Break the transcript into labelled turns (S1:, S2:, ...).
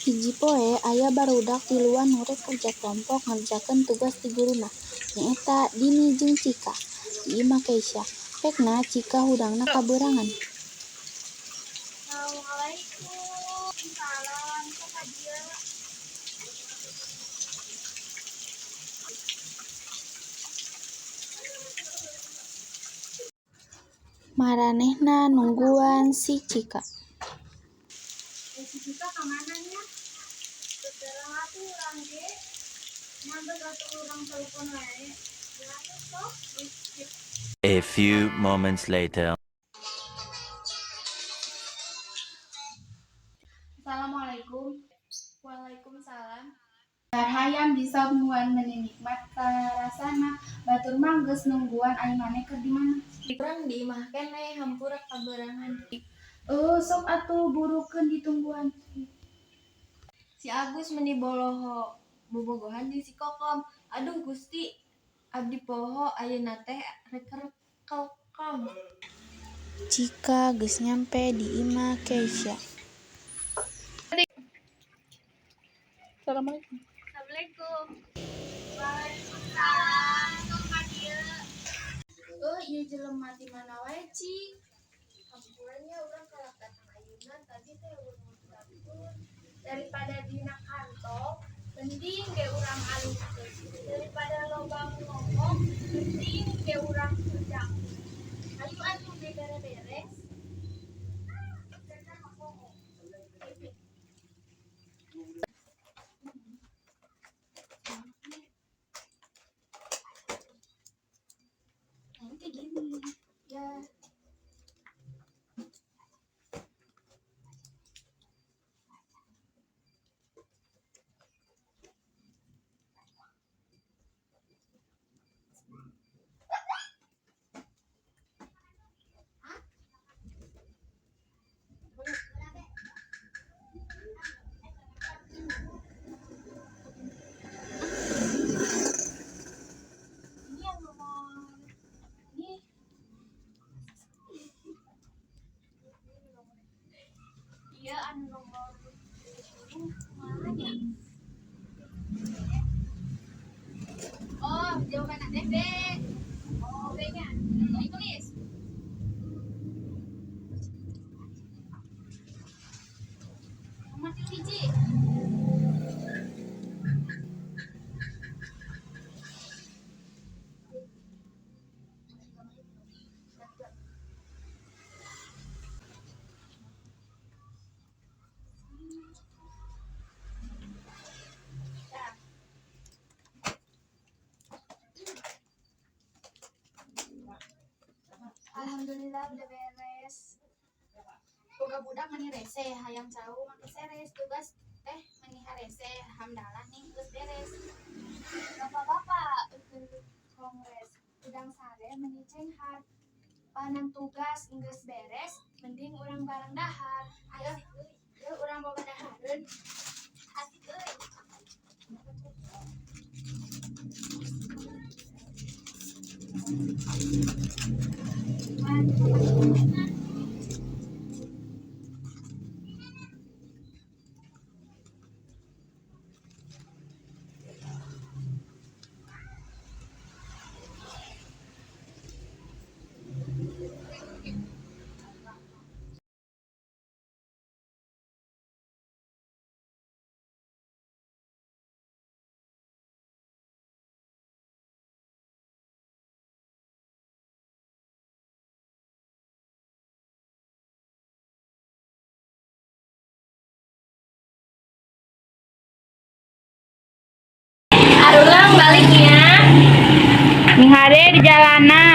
S1: Hiji poe aya barudak tiluan nu rek kerja kelompok ngerjakeun tugas ti guruna. Nyaeta Dini jeung Cika. Di imah Keisha. Pekna Cika hudangna kabeurangan.
S2: Assalamualaikum. Salam sok ka dieu.
S1: Maranehna nungguan si Cika.
S2: Si Cika ka mana nya? Sekarang atuh urang ge. Nyambet atuh urang telepon wae. Ya atuh sok.
S3: A few moments later.
S2: Assalamualaikum. Waalaikumsalam. Hayam bisa nungguan menikmat karasana. Batur mah geus nungguan ai maneh keur di mana?
S4: Urang di imah keneh hampura kabeurangan.
S2: Sok atuh burukeun ditungguan.
S4: Si Agus meni boloho bobogohan jeung si Kokom. Aduh Gusti, abdi poho ayeuna teh rek kelkom.
S1: Cika geus nyampe di imah Keisha.
S4: Assalamualaikum.
S2: Assalamualaikum. Waalaikumsalam. Sok ka dieu. Ieu jelema di mana wae, Ci?
S4: Hampurannya urang kalak datang ayeuna tadi teh ulun dapur.
S2: Daripada dina kantong, mending ge urang alihkeun. Daripada loba ngomong, mending ge urang kerjakeun. Ayo atuh ge beres-beres. Nanti gini. Ya. Ini yang nomor ini. Iya, anu nomor 10 mana? Oh, jawaban teh B. Oh, B-nya. Jadi tulis. Nomor 7. Alhamdulillah udah beres. Boga budak meni rese hayang cau make seres tugas teh meni harese hamdalah nih geus beres. Bapak-bapak kongres udang sare meni cenghar. Panang tugas geus beres mending urang bareng dahar. Ayo urang boga dahareun. Asik euy.
S5: Arulang baliknya. Ning hade di jalanan.